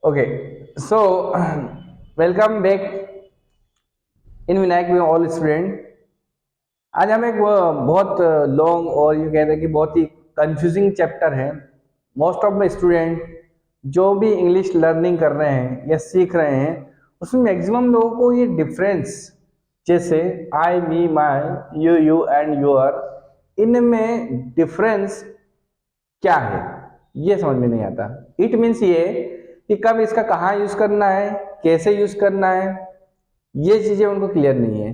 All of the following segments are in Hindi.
Okay, so welcome back in Vinayak में ऑल स्टूडेंट। आज हम एक बहुत लॉन्ग और ये कहते हैं कि बहुत ही कंफ्यूजिंग चैप्टर है। मोस्ट ऑफ माई स्टूडेंट जो भी इंग्लिश लर्निंग कर रहे हैं या सीख रहे हैं उसमें मैक्सिमम लोगों को ये डिफरेंस, जैसे आई me my you and your, इनमें डिफरेंस क्या है ये समझ में नहीं आता। इट मीन्स ये कि कब इसका कहाँ यूज करना है, कैसे यूज करना है, ये चीजें उनको क्लियर नहीं है।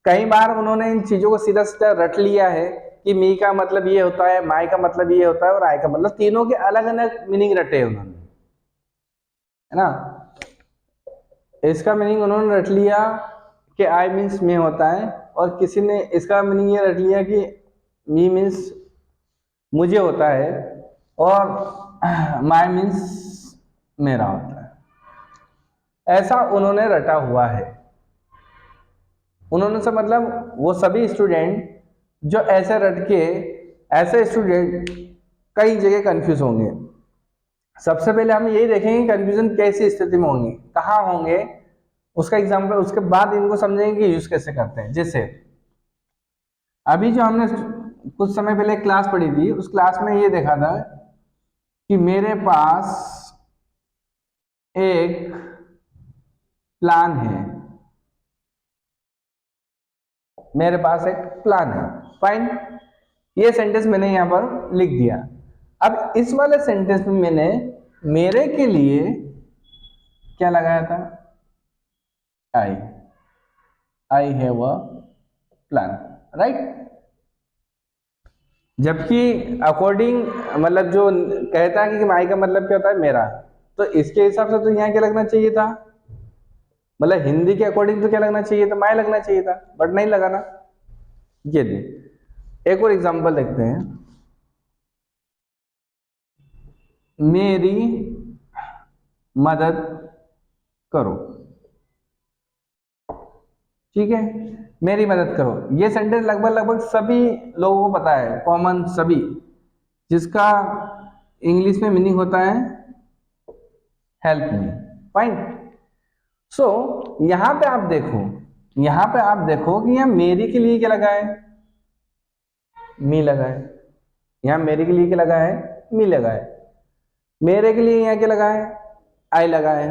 कई बार उन्होंने इन चीजों को सीधा सीधा रट लिया है कि मी का मतलब ये होता है, माई का मतलब ये होता है और आई का मतलब, तीनों के अलग अलग मीनिंग रटे हैं उन्होंने, है ना। इसका मीनिंग उन्होंने रट लिया कि आई मीन्स मे होता है, और किसी ने इसका मीनिंग ये रट लिया कि मी मीन्स मुझे होता है, और माई मीन्स मेरा होता है। ऐसा उन्होंने रटा हुआ है। उन्होंने से मतलब वो सभी स्टूडेंट जो ऐसे रट के, ऐसे स्टूडेंट कई जगह कंफ्यूज होंगे। सबसे पहले हम यही देखेंगे कंफ्यूजन कैसी स्थिति में होंगे, कहाँ होंगे, उसका एग्जाम्पल, उसके बाद इनको समझेंगे कि यूज कैसे करते हैं। जैसे अभी जो हमने कुछ समय पहले क्लास पढ़ी थी, उस क्लास में ये देखा था कि मेरे पास एक प्लान है, मेरे पास एक प्लान है, फाइन। ये सेंटेंस मैंने यहां पर लिख दिया। अब इस वाले सेंटेंस में मैंने मेरे के लिए क्या लगाया था, I I have a plan, right. जबकि अकॉर्डिंग मतलब जो कहता है कि माई का मतलब क्या होता है, मेरा, तो इसके हिसाब से तो यहाँ क्या लगना चाहिए था, मतलब हिंदी के अकॉर्डिंग तो क्या लगना चाहिए था, माई लगना चाहिए था, बट नहीं लगा ना। ये दे एक और एग्जांपल देखते हैं। मेरी मदद करो, ठीक है, मेरी मदद करो। ये सेंटेंस लगभग लगभग सभी लोगों को पता है, कॉमन सभी, जिसका इंग्लिश में मीनिंग होता है हेल्प मी, फाइन। सो यहां पे आप देखो, यहां पे आप देखो कि यहां मेरी के लिए क्या लगा है, मी लगा है। यहां मेरे के लिए क्या लगा है, मी लगा है। मेरे के लिए यहां क्या लगा है, आई लगा है।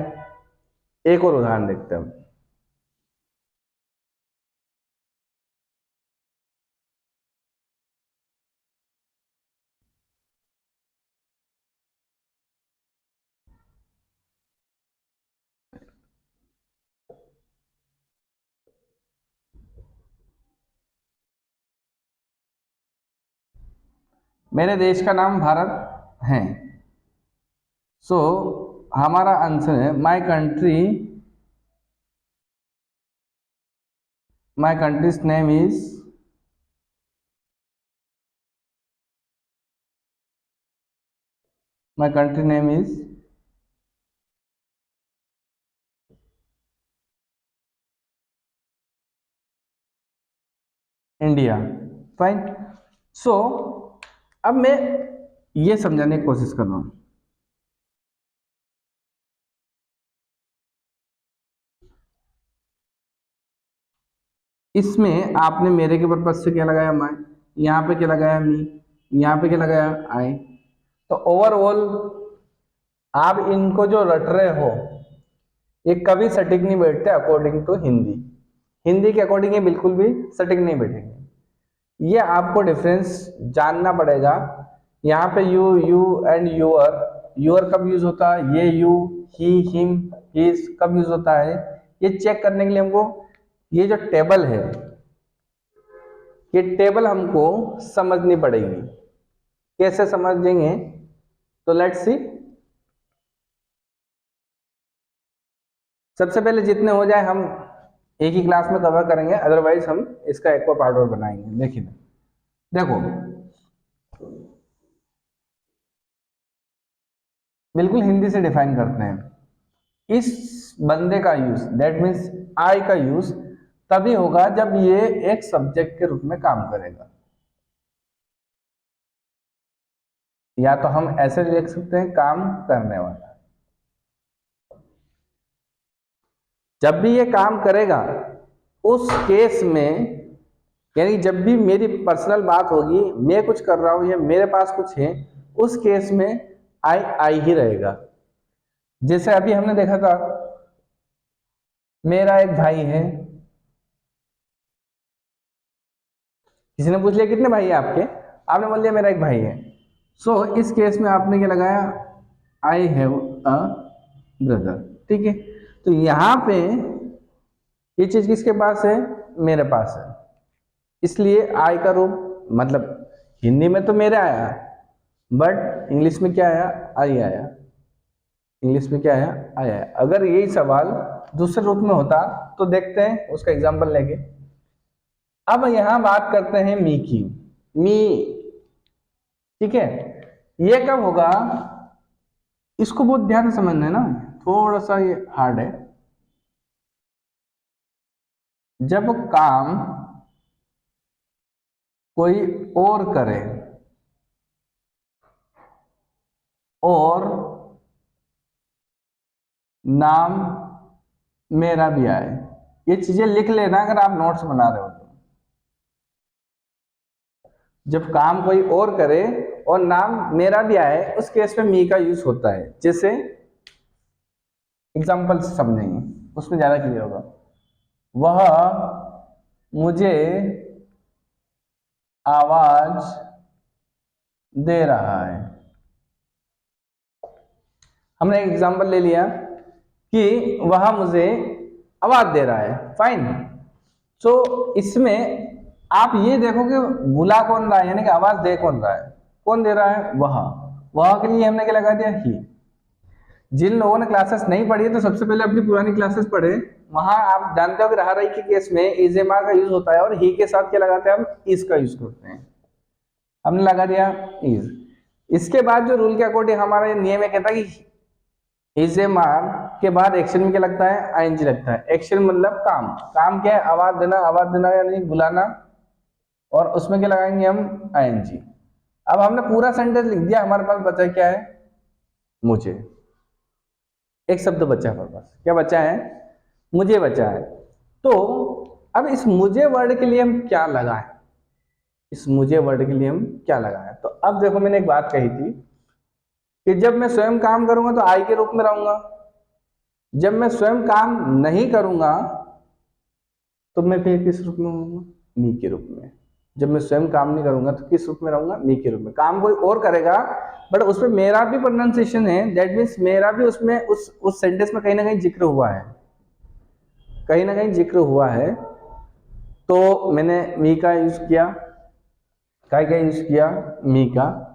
एक और उदाहरण देखते हैं। मेरे देश का नाम भारत है, सो हमारा आंसर है my country, my country's name is, my country name is India, fine. So अब मैं ये समझाने की कोशिश कर रहा हूं। इसमें आपने मेरे के पर्पज से क्या लगाया, माई, यहाँ पे क्या लगाया, मी, यहाँ पे क्या लगाया, आई। तो ओवरऑल आप इनको जो रट रहे हो ये कभी सटीक नहीं बैठते अकॉर्डिंग टू हिंदी। हिंदी के अकॉर्डिंग ये बिल्कुल भी सटीक नहीं बैठेंगे। ये आपको डिफरेंस जानना पड़ेगा। यहाँ पे यू एंड यूअर, यूअर कब यूज होता है, ये यू, ही, हिम, हिज कब यूज होता है, ये चेक करने के लिए हमको ये जो टेबल है, ये टेबल हमको समझनी पड़ेगी। कैसे समझेंगे, तो लेट्स सी। सबसे पहले जितने हो जाए हम एक ही क्लास में कवर करेंगे, अदरवाइज हम इसका एक और पार्ट और बनाएंगे। देखिए, देखो, बिल्कुल हिंदी से डिफाइन करते हैं। इस बंदे का यूज, दैट मीन्स आई का यूज तभी होगा जब ये एक सब्जेक्ट के रूप में काम करेगा। या तो हम ऐसे लिख सकते हैं काम करने वाला, जब भी ये काम करेगा उस केस में, यानी जब भी मेरी पर्सनल बात होगी, मैं कुछ कर रहा हूं या मेरे पास कुछ है, उस केस में आई ही रहेगा। जैसे अभी हमने देखा था, मेरा एक भाई है, किसी ने पूछ लिया कितने भाई है आपके, आपने बोल दिया मेरा एक भाई है। सो इस केस में आपने क्या लगाया, आई हैव अ ब्रदर, ठीक है। तो यहां पे ये चीज किसके पास है, मेरे पास है, इसलिए आई का रूप, मतलब हिंदी में तो मेरे आया, बट इंग्लिश में क्या आया, आई आया। इंग्लिश में क्या आया, आई आया। अगर यही सवाल दूसरे रूप में होता तो देखते हैं उसका एग्जांपल लेके। अब यहां बात करते हैं मी की, मी, ठीक है। ये कब होगा, इसको बहुत ध्यान से समझना है ना, थोड़ा सा ये हार्ड है। जब काम कोई और करे और नाम मेरा भी आए, ये चीजें लिख लेना अगर आप नोट्स बना रहे हो तो। जब काम कोई और करे और नाम मेरा भी आए, उस केस में मी का यूज होता है। जैसे एग्जांपल से समझेंगे, उसमें ज्यादा क्लियर होगा। वह मुझे आवाज दे रहा है। हमने एक एग्जांपल ले लिया कि वह मुझे आवाज दे रहा है, फाइन। सो इसमें आप ये देखो कि बुला कौन रहा है, यानी कि आवाज दे कौन रहा है, कौन दे रहा है, वह के लिए हमने क्या लगा दिया, ही। जिन लोगों ने क्लासेस नहीं पढ़ी है तो सबसे पहले अपनी पुरानी क्लासेस पढ़े, वहां आप जानते हो कि रहा रही के केस में इज एम आर का यूज होता है और ही के साथ क्या लगाते हैं, हम इज का यूज करते हैं। हमने लगा दिया इज। इसके बाद जो रूल के अकॉर्डिंग हमारा नियम है, कहता है कि इज एम आर के बाद एक्शन में क्या लगता है, आईएनजी लगता है। एक्शन मतलब काम, काम क्या है, आवाज देना यानी बुलाना, और उसमें क्या लगाएंगे हम, आईएनजी। अब हमने पूरा सेंटेंस लिख दिया, हमारे पास बचा क्या है, मुझे। एक शब्द बचा है हमारे पास, क्या बचा है, मुझे बचा है। तो अब इस मुझे वर्ड के लिए हम क्या लगाएं, इस मुझे वर्ड के लिए हम क्या लगाएं। तो अब देखो, मैंने एक बात कही थी कि जब मैं स्वयं काम करूंगा तो आई के रूप में रहूंगा, जब मैं स्वयं काम नहीं करूंगा तो मैं फिर किस रूप में होऊंगा, मी के रूप में। जब मैं स्वयं काम नहीं करूंगा तो किस रूप में रहूंगा, मी के रूप में। काम कोई और करेगा बट उसमें मेरा भी प्रोनाउंसिएशन है, दैट मीन्स मेरा भी उसमें उस सेंटेंस में कहीं ना कहीं जिक्र हुआ है, कहीं ना कहीं जिक्र हुआ है। तो मैंने मी का यूज किया, काय का यूज किया, मी का।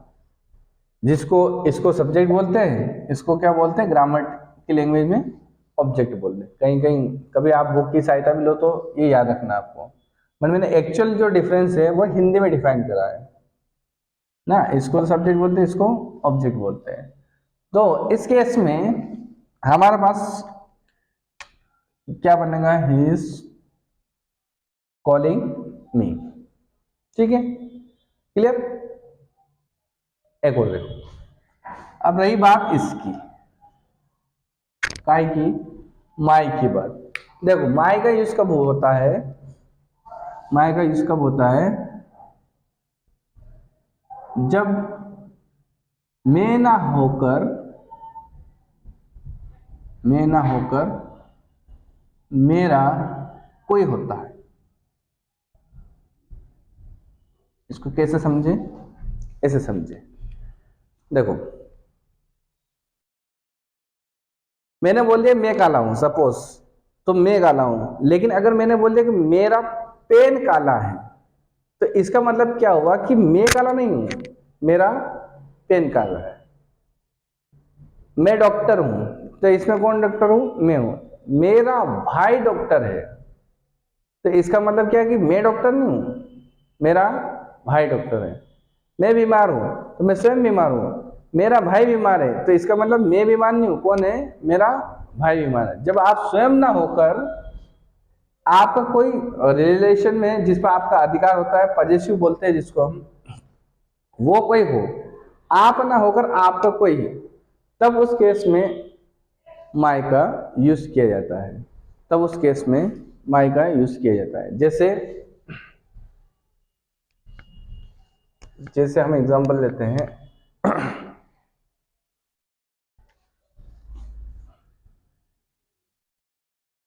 जिसको इसको सब्जेक्ट बोलते हैं, इसको क्या बोलते हैं, ग्रामर की लैंग्वेज में ऑब्जेक्ट बोलते हैं। कहीं कहीं कभी आप बुक की सहायता भी लो तो ये याद रखना आपको। मैंने एक्चुअल जो डिफरेंस है वो हिंदी में डिफाइन करा है ना, इसको सब्जेक्ट बोलते हैं, इसको ऑब्जेक्ट बोलते हैं। तो इस केस में हमारे पास क्या बनेगा, ही इज कॉलिंग मी, ठीक है, क्लियर। एक और देखो, अब रही बात इसकी, काय की, माई की बात। देखो माई का यूज कब होता है, माई का यूज कब होता है, जब मैं ना होकर, मैं ना होकर मेरा कोई होता है। इसको कैसे समझे, ऐसे समझे। देखो मैंने बोल दिया मैं काला हूं, सपोज, तो मैं काला हूं। लेकिन अगर मैंने बोल दिया कि मेरा पेन काला है, तो इसका मतलब क्या हुआ कि मैं काला नहीं हूं, मेरा पेन काला है। मैं डॉक्टर हूं, तो इसमें कौन डॉक्टर हूं, मैं हूं। मेरा भाई डॉक्टर है, तो इसका मतलब क्या है कि मैं डॉक्टर नहीं हूं, मेरा भाई डॉक्टर है। मैं बीमार हूं तो मैं स्वयं बीमार हूं, मेरा भाई बीमार है, तो इसका मतलब मैं बीमार नहीं हूं, कौन है, मेरा भाई बीमार है। जब आप स्वयं ना होकर आपका कोई रिलेशन में जिस पर आपका अधिकार होता है, पॉजिटिव बोलते हैं जिसको हम, वो कोई हो, आप ना होकर आपका कोई है, तब उस केस में माई का यूज किया जाता है। तब उस केस में माई का यूज किया जाता है। जैसे जैसे हम एग्जांपल लेते हैं,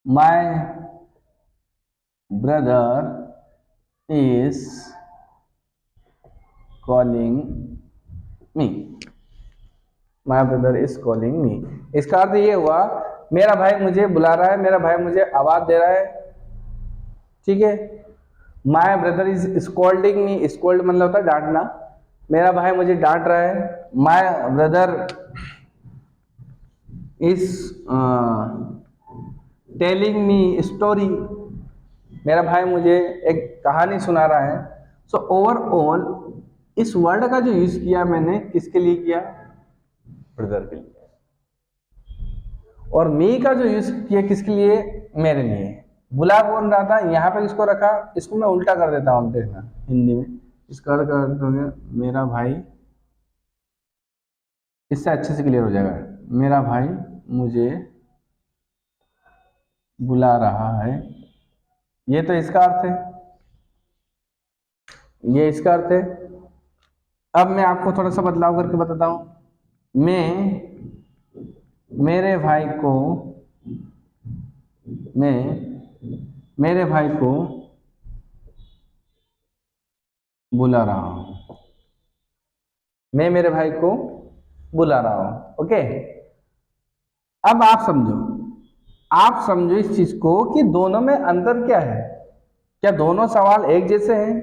my brother is calling me, my brother is calling me. इसका अर्थ ये हुआ मेरा भाई मुझे बुला रहा है, मेरा भाई मुझे आवाज दे रहा है, ठीक है। My brother is scolding me, scold मतलब होता है डांटना, मेरा भाई मुझे डांट रहा है। My brother is telling me story, मेरा भाई मुझे एक कहानी सुना रहा है। सो ओवरऑल इस वर्ड का जो यूज किया मैंने किसके लिए किया, ब्रदर के लिए, और मी का जो यूज किया किसके लिए, मेरे लिए। बुला कौन रहा था, यहाँ पे इसको रखा, इसको मैं उल्टा कर देता हूँ, देखना हिंदी में इसका अर्थ कर दूंगा मेरा भाई, इससे अच्छे से क्लियर हो जाएगा। मेरा भाई मुझे बुला रहा है, ये तो इसका अर्थ है, ये इसका अर्थ है। अब मैं आपको थोड़ा सा बदलाव करके बताता हूं। मैं मेरे भाई को मैं मेरे भाई को बुला रहा हूं, मैं मेरे भाई को बुला रहा हूं, ओके। अब आप समझो इस चीज को कि दोनों में अंतर क्या है। क्या दोनों सवाल एक जैसे हैं?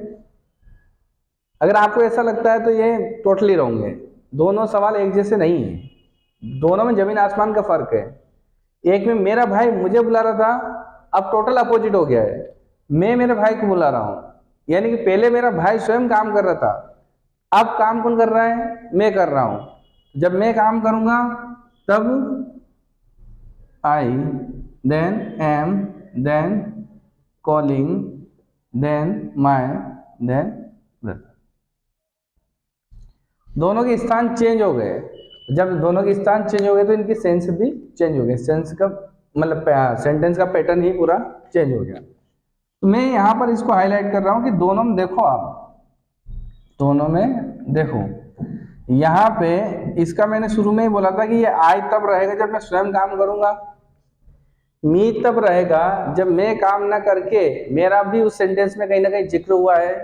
अगर आपको ऐसा लगता है तो ये टोटली रॉन्ग है। दोनों सवाल एक जैसे नहीं है, दोनों में जमीन आसमान का फर्क है। एक में मेरा भाई मुझे बुला रहा था, अब टोटल अपोजिट हो गया है, मैं मेरे भाई को बुला रहा हूं। यानी कि पहले मेरा भाई स्वयं काम कर रहा था, अब काम कौन कर रहा है, मैं कर रहा हूं। जब मैं काम करूंगा तब I, then am, then calling, then my, then brother. दोनों के स्थान चेंज हो गए। जब दोनों के स्थान चेंज हो गए तो इनकी सेंस भी चेंज हो गए, सेंस का मतलब सेंटेंस का पैटर्न ही पूरा चेंज हो गया। तो मैं यहाँ पर इसको हाईलाइट कर रहा हूँ कि दोनों में देखो, आप दोनों में देखो, यहाँ पे इसका मैंने शुरू में ही बोला था कि ये आई तब रहेगा जब मैं स्वयं काम करूंगा, मी तब रहेगा जब मैं काम ना करके मेरा भी उस सेंटेंस में कहीं ना कहीं जिक्र हुआ है,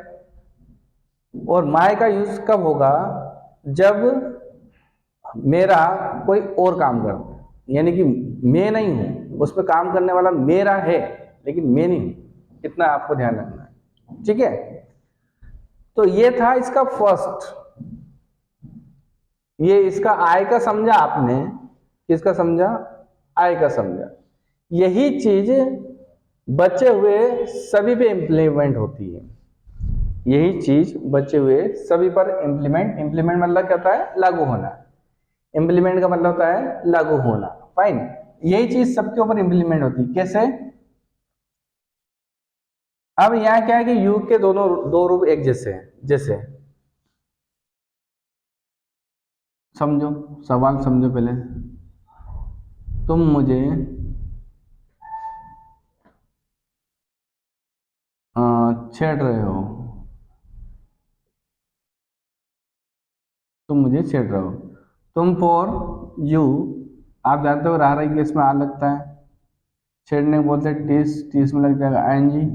और माय का यूज कब होगा, जब मेरा कोई और काम करता है, यानी कि मैं नहीं हूं, उस पर काम करने वाला मेरा है लेकिन मैं नहीं हूं। इतना आपको ध्यान रखना है, ठीक है। तो ये था इसका फर्स्ट, ये इसका आय का समझा आपने, किसका समझा, आय का समझा। यही चीज बचे हुए सभी पे इंप्लीमेंट होती है, यही चीज बचे हुए सभी पर इंप्लीमेंट मतलब क्या होता है, लागू होना। इंप्लीमेंट का मतलब होता है लागू होना, फाइन। यही चीज सबके ऊपर इंप्लीमेंट होती है। कैसे, अब यहाँ क्या है कि यू के दोनों दो रूप एक जैसे हैं। जैसे समझो, सवाल समझो पहले, तुम मुझे छेड़ रहे हो, तुम मुझे छेड़ रहे हो। तुम फॉर यू, आप जानते हो रहा रही केस में आ लगता है, छेड़ने को बोलते हैं टीस, टीस में लग जाएगा आईएनजी,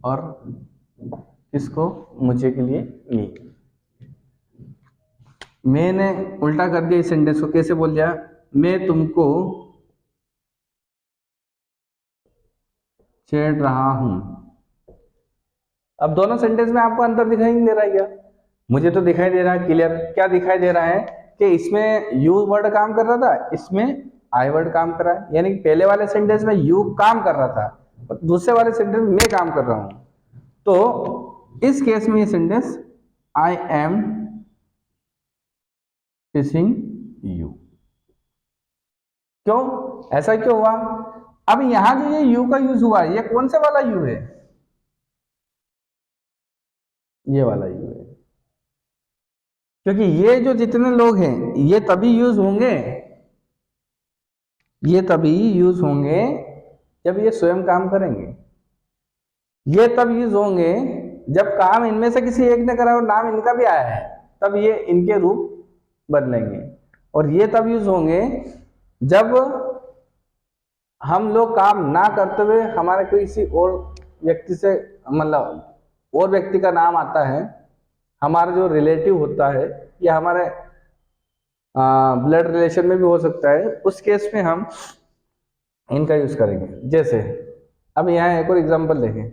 और किसको, मुझे के लिए मी। मैंने उल्टा कर दिया इस सेंटेंस को, कैसे बोल दिया, मैं तुमको छेड़ रहा हूं। अब दोनों सेंटेंस में आपको अंतर दिखाई नहीं दे रहा है क्या? मुझे तो दिखाई दे रहा है क्लियर। क्या दिखाई दे रहा है कि इसमें यू वर्ड काम कर रहा था, इसमें आई वर्ड काम कर रहा है। यानी कि पहले वाले सेंटेंस में यू काम कर रहा था और दूसरे वाले सेंटेंस में मैं काम कर रहा हूं। तो इस केस में ये sentence I am kissing you. क्यों, ऐसा क्यों हुआ? अब यहां जो ये यू का यूज हुआ है, ये कौन से वाला यू है, ये वाला यू है। क्योंकि ये जो जितने लोग हैं ये तभी यूज होंगे, ये तभी यूज होंगे जब ये स्वयं काम करेंगे। ये तब यूज होंगे जब काम इनमें से किसी एक ने करा और नाम इनका भी आया है, तब ये इनके रूप बदलेंगे। और ये तब यूज होंगे जब हम लोग काम ना करते हुए हमारे किसी और व्यक्ति से, मतलब और व्यक्ति का नाम आता है, हमारा जो रिलेटिव होता है या हमारे ब्लड रिलेशन में भी हो सकता है, उस केस में हम इनका यूज करेंगे। जैसे अब यहाँ एक और एग्जांपल देखें,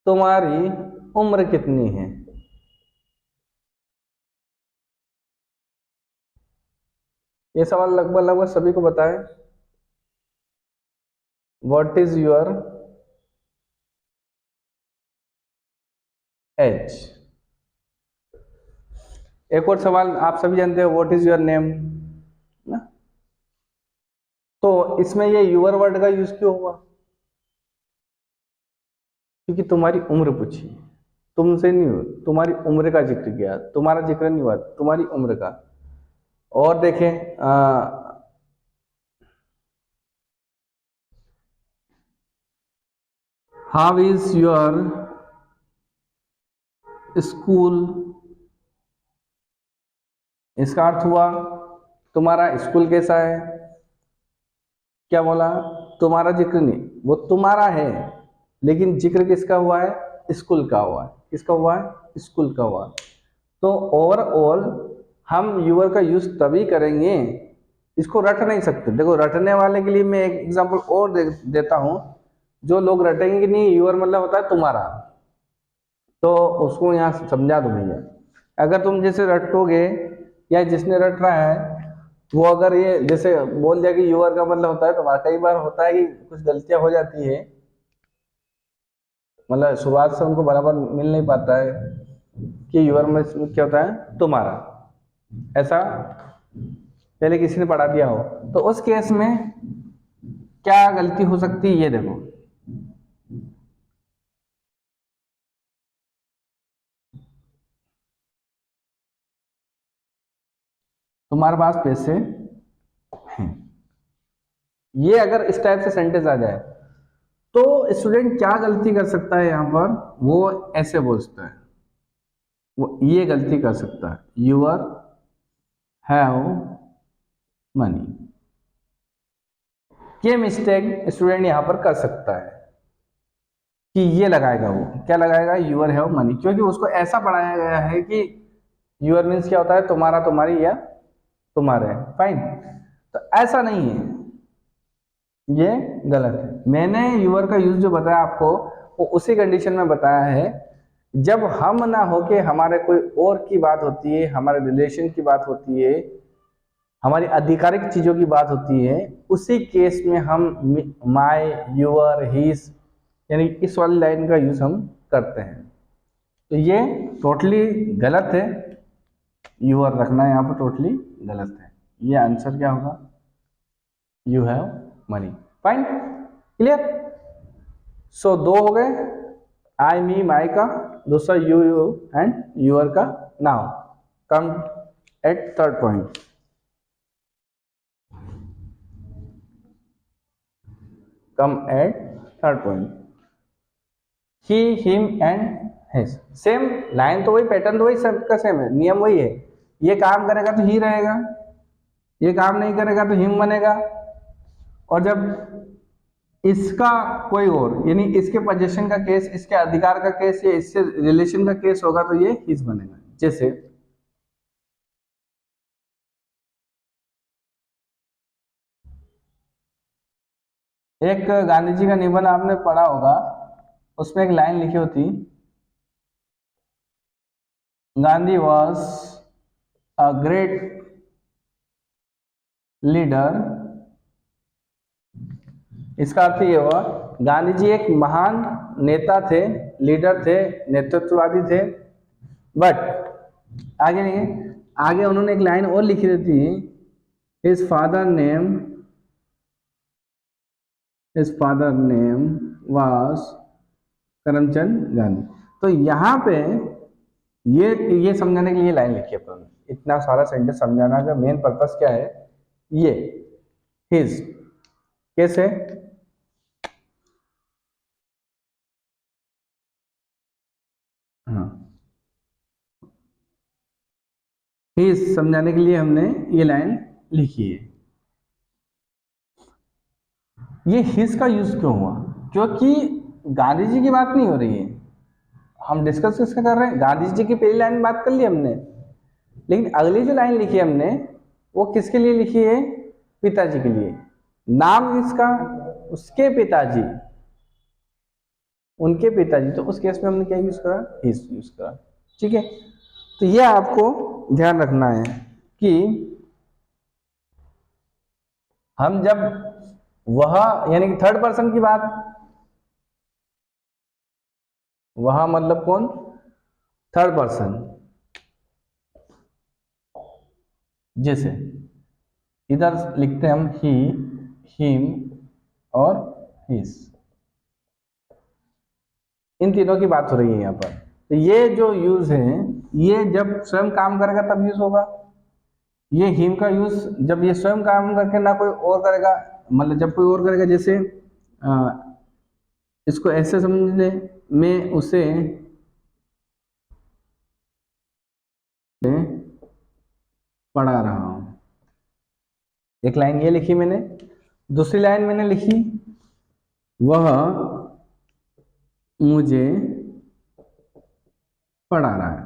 तुम्हारी उम्र कितनी है। ये सवाल लगभग लगभग सभी को पता है। What is your age. एक और सवाल आप सभी जानते हो, व्हाट इज योर नेम ना। तो इसमें ये यूर वर्ड का यूज क्यों हुआ? क्योंकि तुम्हारी उम्र पूछी, तुमसे नहीं हुआ, तुम्हारी उम्र का जिक्र किया, तुम्हारा जिक्र नहीं हुआ, तुम्हारी उम्र का। और देखें हाउ इज योर स्कूल। इसका अर्थ हुआ तुम्हारा स्कूल कैसा है। क्या बोला? तुम्हारा जिक्र नहीं, वो तुम्हारा है, लेकिन जिक्र किसका हुआ है? स्कूल का हुआ है। किसका हुआ है? स्कूल का हुआ। तो ओवरऑल हम यूर का यूज तभी करेंगे, इसको रट नहीं सकते। देखो रटने वाले के लिए मैं एक एग्जांपल और देता हूं। जो लोग रटेंगे कि नहीं यूर मतलब होता है तुम्हारा, तो उसको यहाँ समझा दो भैया। अगर तुम जैसे रटोगे या जिसने रट रहा है वो अगर ये जैसे बोल दिया कि यूर का मतलब होता है तुम्हारा, कई बार होता है कि कुछ गलतियां हो जाती है, मतलब शुरुआत से उनको बराबर मिल नहीं पाता है कि यूर में क्या होता है तुम्हारा, ऐसा पहले किसी ने पढ़ा दिया हो। तो उस केस में क्या गलती हो सकती है, ये देखो। तुम्हारे पास पैसे हैं, ये अगर इस टाइप से सेंटेंस आ जाए तो स्टूडेंट क्या गलती कर सकता है यहां पर? वो ऐसे बोल सकता है, वो ये गलती कर सकता है, यूर हैव मनी। ये मिस्टेक स्टूडेंट यहां पर कर सकता है कि ये लगाएगा, वो क्या लगाएगा? यूर हैव मनी, क्योंकि उसको ऐसा पढ़ाया गया है कि यूर मीन्स क्या होता है? तुम्हारा, तुम्हारी या तुम्हारे। फाइन। तो ऐसा नहीं है, ये गलत है। मैंने यूर का यूज जो बताया आपको वो उसी कंडीशन में बताया है जब हम ना हो के हमारे कोई और की बात होती है, हमारे रिलेशन की बात होती है, हमारी आधिकारिक चीजों की बात होती है, उसी केस में हम माय, यूर, हिज यानी इस वाली लाइन का यूज हम करते हैं। तो ये टोटली गलत है, यूर रखना यहाँ पर टोटली गलत है। ये आंसर क्या होगा? You have money. Fine, clear. So दो हो गए, आई, मी, माई का, दूसरा यू, यू एंड यूर का। Now come at third point. Come at third point, he, him and his. Same line तो वही, पैटर्न तो वही, सबका सेम है, नियम वही है। ये काम करेगा तो ही रहेगा, ये काम नहीं करेगा तो हिम बनेगा। और जब इसका कोई और यानी इसके पोजीशन का केस, इसके अधिकार का केस या इससे रिलेशन का केस होगा तो ये हिज बनेगा। जैसे एक गांधी जी का निबंध आपने पढ़ा होगा, उसमें एक लाइन लिखी होती, Gandhi was a great leader. इसका अर्थ ये हुआ गांधी जी एक महान नेता थे, लीडर थे, नेतृत्ववादी थे। बट आगे नहीं, आगे उन्होंने एक लाइन और लिखी रहती, his father name, his father name was Karamchand Gandhi. तो यहाँ पे ये समझाने के लिए लाइन लिखी है अपन। इतना सारा सेंटेंस समझाना का मेन पर्पस क्या है? ये हिज कैसे? हाँ, हिज समझाने के लिए हमने ये लाइन लिखी है। ये हिज का यूज क्यों हुआ? क्योंकि गांधी जी की बात नहीं हो रही है, हम डिस्कस किसका कर रहे हैं? गांधी जी की पहली लाइन बात कर ली हमने, लेकिन अगली जो लाइन लिखी है हमने वो किसके लिए लिखी है? पिताजी के लिए। नाम किसका? उसके पिताजी, उनके पिताजी। तो उस केस में हमने क्या यूज करा? हिज यूज करा। ठीक है, तो ये आपको ध्यान रखना है कि हम जब वह यानी कि थर्ड पर्सन की बात, वह मतलब कौन? Third person. जैसे इधर लिखते हैं हम ही, हिम और हिज, इन तीनों की बात हो रही है यहाँ पर। तो ये जो यूज है ये जब स्वयं काम करेगा तब यूज होगा। ये हिम का यूज जब ये स्वयं काम करके ना कोई और करेगा, मतलब जब कोई और करेगा, जैसे इसको ऐसे समझ ले, मैं उसे पढ़ा रहा हूं। एक लाइन ये लिखी मैंने, दूसरी लाइन मैंने लिखी वह मुझे पढ़ा रहा है।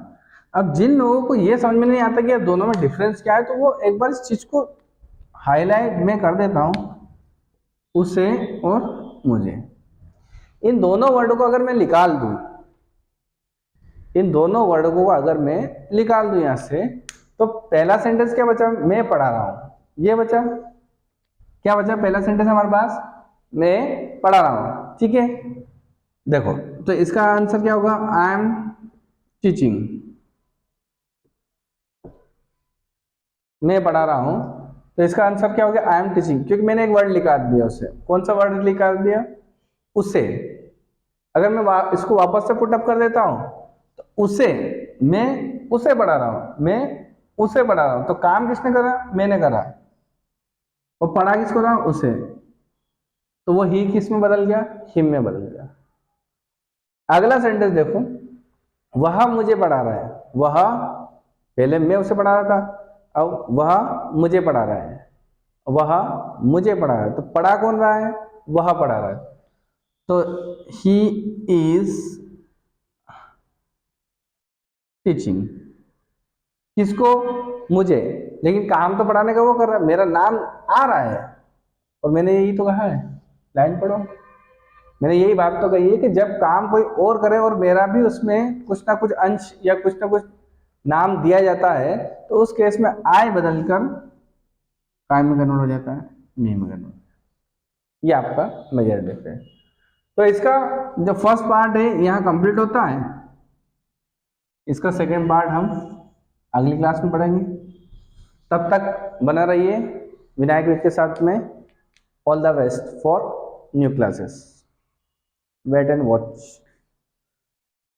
अब जिन लोगों को ये समझ में नहीं आता कि दोनों में डिफरेंस क्या है, तो वो एक बार इस चीज को हाईलाइट में कर देता हूं, उसे और मुझे। इन दोनों वर्ड को अगर मैं निकाल दूं, इन दोनों वर्ड को अगर मैं निकाल दूं यहां से, तो पहला सेंटेंस क्या बचा? मैं पढ़ा रहा हूं। ये बचा, क्या बचा? पहला सेंटेंस हमारे पास मैं पढ़ा रहा हूं। ठीक है, देखो तो इसका आंसर क्या होगा? I am teaching. मैं पढ़ा रहा हूं, तो इसका आंसर क्या हो गया? आई एम टीचिंग, क्योंकि मैंने एक वर्ड निकाल दिया उससे। कौन सा वर्ड निकाल दिया? उसे। अगर मैं इसको वापस से पुट अप कर देता हूं, तो उसे, मैं उसे पढ़ा रहा हूं, मैं उसे पढ़ा रहा हूं, तो काम किसने करा? मैंने करा। और पढ़ा किसको रहा? उसे। तो वो ही किस में बदल गया? हिम में बदल गया। अगला सेंटेंस देखो, वह मुझे पढ़ा रहा है। वह, पहले मैं उसे पढ़ा रहा था, अब वह मुझे पढ़ा रहा है। वह मुझे पढ़ा रहा है, तो पढ़ा कौन रहा है? वह पढ़ा रहा है। तो ही इज टीचिंग किसको? मुझे। लेकिन काम तो पढ़ाने का वो कर रहा है, मेरा नाम आ रहा है, और मैंने यही तो कहा है। लाइन पढ़ो, मैंने यही बात तो कही है कि जब काम कोई और करे और मेरा भी उसमें कुछ ना कुछ अंश या कुछ ना कुछ नाम दिया जाता है, तो उस केस में आई बदलकर काय में कन्वर्ट हो जाता है, मी में कन्वर्ट। ये आपका मेजर देते हैं। तो इसका जो फर्स्ट पार्ट है यहाँ कंप्लीट होता है। इसका सेकेंड पार्ट हम अगली क्लास में पढ़ेंगे। तब तक बना रहिए विनायक विद के साथ में। All the best for new classes. Wait and watch.